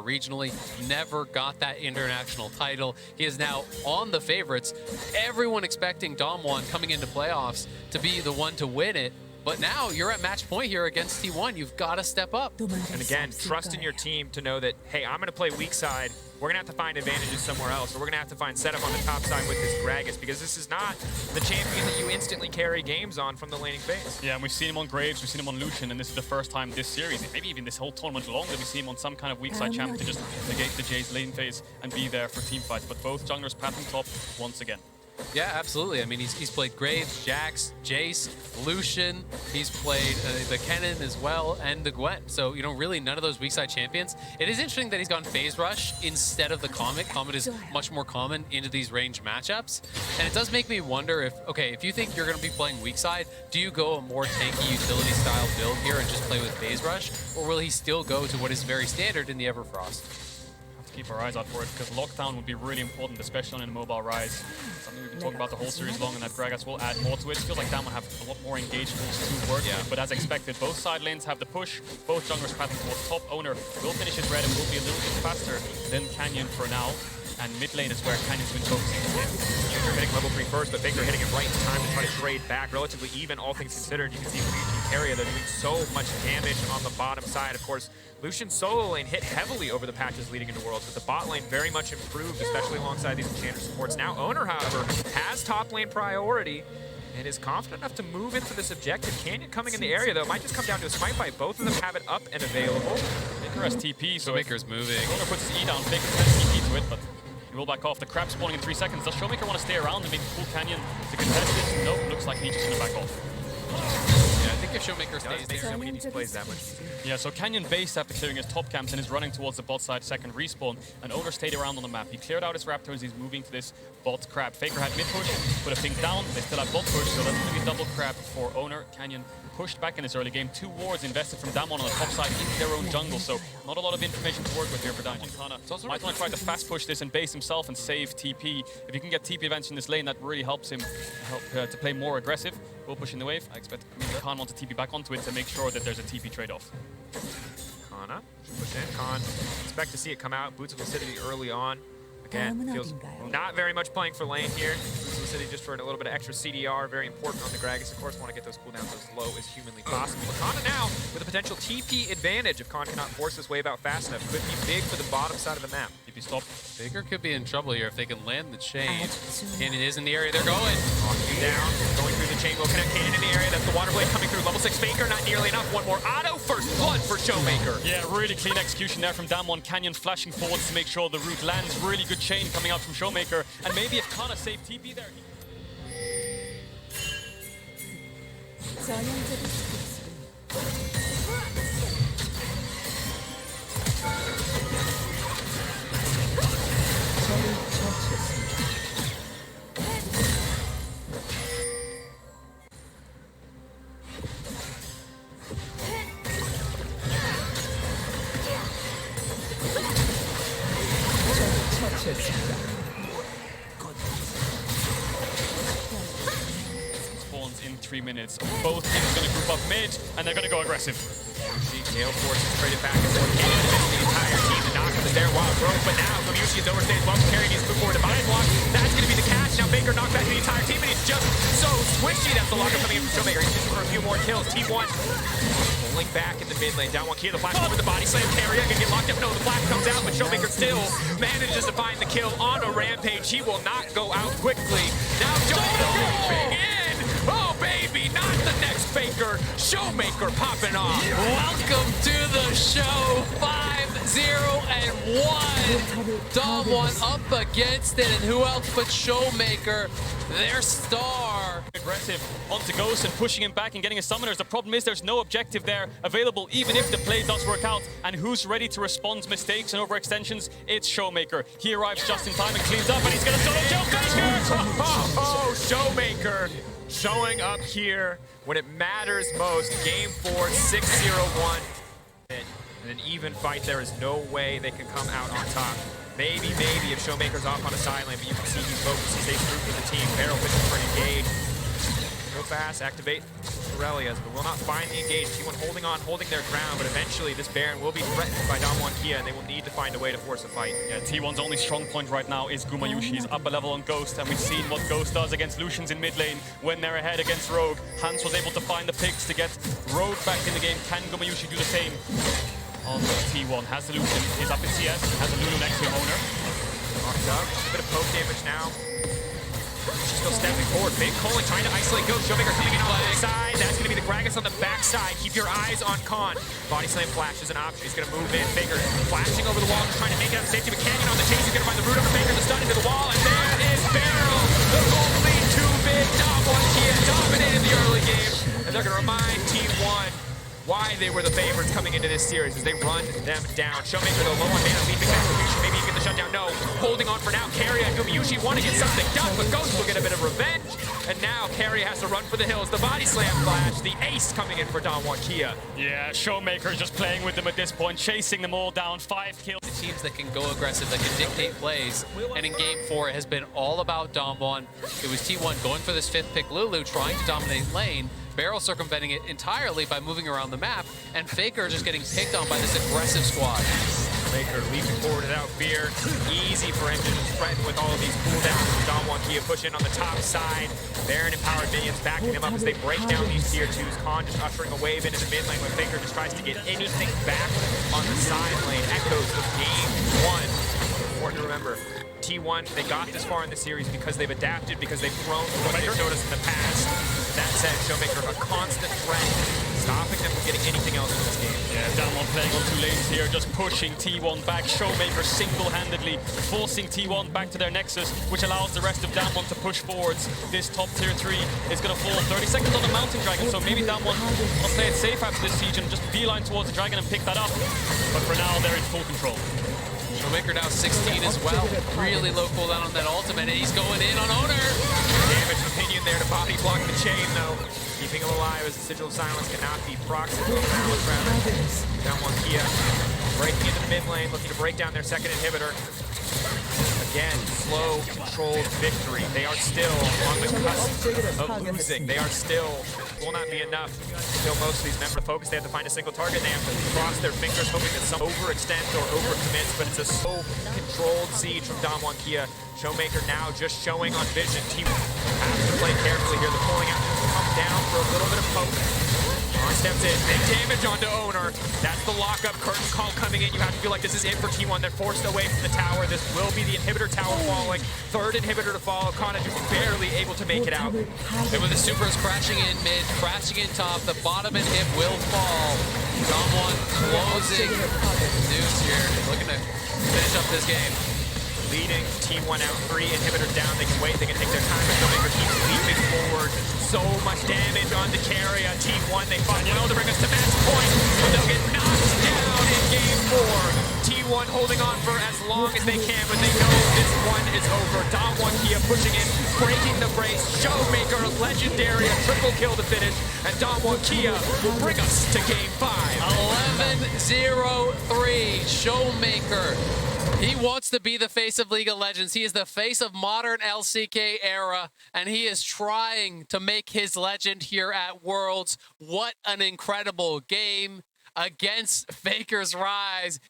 regionally, never got that international title. He is now on the favorites. Everyone expecting Damwon coming into playoffs to be the one to win it. But now you're at match point here against T1. You've got to step up. And again, trust in your team to know that, hey, I'm going to play weak side. We're going to have to find advantages somewhere else, or we're going to have to find setup on the top side with this Gragas, because this is not the champion that you instantly carry games on from the laning phase. Yeah, and we've seen him on Graves, we've seen him on Lucian, and this is the first time this series, maybe even this whole tournament long, that we see him on some kind of weak side champ to just negate the Jay's lane phase and be there for team fights. But both junglers pathing top once again. Yeah, absolutely. I mean, he's played Graves, Jax, Jace, Lucian. He's played the Kennen as well, and the Gwen. So, you know, really none of those weak side champions. It is interesting that he's gone Phase Rush instead of the Comet. Comet is much more common into these range matchups. And it does make me wonder if, okay, if you think you're going to be playing weak side, do you go a more tanky utility style build here and just play with Phase Rush? Or will he still go to what is very standard in the Everfrost? Keep our eyes out for it, because lockdown would be really important, especially on a mobile Rise. Something we've been talking about the whole series long, and that Gragas will add more to it. Feels like Damwon have a lot more engagements to work with, but as expected, both side lanes have the push. Both junglers pathing towards top. Owner will finish his red and will be a little bit faster than Canyon for now. And mid lane is where Canyon's been focusing. User hitting level 3 first, but Faker hitting it right in time to try to trade back. Relatively even, all things considered. You can see from each area they're doing so much damage on the bottom side. Of course, Lucian's solo lane hit heavily over the patches leading into Worlds, but the bot lane very much improved, especially alongside these Enchanter supports. Now Owner, however, has top lane priority and is confident enough to move into this objective. Canyon coming in the area, though, it might just come down to a smite fight. Both of them have it up and available. Faker has TP, so Showmaker's moving. Owner puts his E down, Faker has TP to it, but he will back off. The crab spawning in 3 seconds. Does Showmaker want to stay around and maybe pull Canyon to contest this? Nope, looks like he's just going to back off. Yeah, I think if Showmaker stays there, when he plays that much easier. Yeah, so Canyon based after clearing his top camps and is running towards the bot side second respawn. And Owner stayed around on the map. He cleared out his Raptors, he's moving to this bot crab. Faker had mid push, put a ping down, they still have bot push, so that's going to be double crab for Owner. Canyon pushed back in this early game. 2 wards invested from Damwon on the top side into their own jungle, so not a lot of information to work with here for Damwon. Might want to try to fast push this and base himself and save TP. If you can get TP advantage in this lane, that really helps him to play more aggressive. We'll push in the wave. I expect maybe Khan wants to TP back onto it to make sure that there's a TP trade-off. Kana push in. Khan, expect to see it come out. Boots of Lucidity early on. Again, feels not very much playing for lane here. Boots of Lucidity just for a little bit of extra CDR, very important on the Gragas. Of course, want to get those cooldowns as low as humanly possible. But Kana now with a potential TP advantage if Khan cannot force this wave out fast enough. Could be big for the bottom side of the map. TP stop. Faker could be in trouble here if they can land the chain. Canyon is in the area, they're going. Locking down, going through the chain, will connect Canyon in the area. That's the Water Blade coming through. Level 6 Faker, not nearly enough. One more auto, first blood for Showmaker. Yeah, really clean execution there from Damwon. Canyon flashing forwards to make sure the route lands. Really good chain coming out from Showmaker. And maybe if Kana saved TP there, spawns in 3 minutes. Both teams are going to group up mid, and they're going to go aggressive. Gale Force is traded back and forth. Canyon defends the entire team. The knock is there while broke, but now Gomushi is overstayed. Well, carrying his move forward to Divine Block. That's going to be the catch. Now Faker knocked back the entire team, and he's just so squishy. That's the locker coming in from Showmaker. He's just for a few more kills. T1 pulling back in the mid lane. Damwon Kia, the flash over the body slam carrier. Gonna get locked up. No, the flash comes out, but Showmaker still manages to find the kill on a rampage. He will not go out quickly. Now Showmaker moving in. Oh, baby, not the next Faker. Showmaker popping off. Welcome to the show. 5-0-1. Damwon up against it, and who else but Showmaker, their star. Aggressive onto Ghost and pushing him back and getting his summoners. The problem is there's no objective there available, even if the play does work out. And who's ready to respond to mistakes and overextensions? It's Showmaker. He arrives just in time and cleans up, and he's gonna solo kill Faker! Oh, Showmaker showing up here when it matters most. Game 4, 6-0-1. In an even fight, there is no way they can come out on top. Maybe if Showmaker's off on a side lane, but you can see he's focused, he stays true for the team. Barrel fishing for an engage. Go fast, activate Aurelias, but will not find the engage. T1 holding on, holding their ground, but eventually this Baron will be threatened by Damwon Kia, and they will need to find a way to force a fight. Yeah, T1's only strong point right now is Gumayushi. He's up a level on Ghost, and we've seen what Ghost does against Lucians in mid lane when they're ahead against Rogue. Hans was able to find the picks to get Rogue back in the game. Can Gumayushi do the same? On T1, has the Lucian, is up in CS, has a Lulu next to him, Owner. Knocked up, a bit of poke damage now. She's still stepping forward. Big Colin trying to isolate Ghost. Showmaker coming in on the side. That's going to be the Gragas on the backside. Keep your eyes on Khan. Body slam flash is an option. He's going to move in. Faker flashing over the wall, just trying to make it up safety. But Canyon on the chase. He's going to find the root over Faker. The stun into the wall. And there is Beryl. The gold lead too big. Damwon Kia dominated the early game. And they're going to remind T1 why they were the favorites coming into this series as they run them down. Showmaker though low on mana, leaping back. Gumayushi maybe get the shutdown. No, holding on for now. Keria and Gumayushi want to get something done, but Ghost will get a bit of revenge. And now Keria has to run for the hills. The body slam flash, the ace coming in for Damwon Kia. Yeah, Showmaker just playing with them at this point, chasing them all down. 5 kills. The teams that can go aggressive, that can dictate plays, and in game 4 it has been all about Damwon. It was T1 going for this 5th pick Lulu, trying to dominate lane. Barrel circumventing it entirely by moving around the map, and Faker just getting picked on by this aggressive squad. Faker leaping forward without fear. Easy for him to just threaten with all of these cooldowns. Damwon Kia push in on the top side. Baron empowered minions backing him up as they break down these tier 2s. Khan just ushering a wave into the mid lane when Faker just tries to get anything back on the side lane. Echoes of game 1. Important to remember. T1, they got this far in the series because they've adapted, because they've grown from what they've showed us in the past. That said, Showmaker a constant threat, stopping them from getting anything else in this game. Yeah, Damwon playing on 2 lanes here, just pushing T1 back. Showmaker single-handedly forcing T1 back to their nexus, which allows the rest of Damwon to push forwards. This top tier 3 is going to fall 30 seconds on the Mountain Dragon, so maybe Damwon will play it safe after this siege and just beeline towards the Dragon and pick that up. But for now, they're in full control. Showmaker now 16 as well. Really low cooldown on that ultimate, and he's going in on Owner. Damage from Pinion there to body block the chain, though. Keeping him alive as the Sigil of Silence cannot be proxed. Damwon Kia breaking into the mid lane, looking to break down their second inhibitor. Again, slow, controlled victory. They are still on the cusp of losing. They are still, will not be enough to kill most of these members. Focus, they have to find a single target. They have to cross their fingers, hoping that some overextends or overcommits, but it's a slow, controlled siege from Damwon Kia. Showmaker now just showing on vision. Team has to play carefully here. The pulling out to come down for a little bit of poke. Khan steps in, big damage onto Owner. That's the lockup, curtain call coming in. You have to feel like this is it for T1. They're forced away from the tower. This will be the inhibitor tower falling. Third inhibitor to fall. Khan just barely able to make it out. And with the supers crashing in mid, crashing in top, the bottom inhib will fall. Damwon closing Zeus here, looking to finish up this game. Leading T1 out, 3 inhibitors down. They can wait, they can take their time. Showmaker keeps leaping forward. So much damage on the Keria. T1, they find well to bring us to match point, but they'll get knocked down in game 4. T1 holding on for as long as they can, but they know this one is over. Damwon Kia pushing in, breaking the brace. Showmaker, legendary, a triple kill to finish, and Damwon Kia will bring us to game 5. 11-0-3, Showmaker. He wants to be the face of League of Legends. He is the face of modern LCK era, and he is trying to make his legend here at Worlds. What an incredible game against Faker's Rise.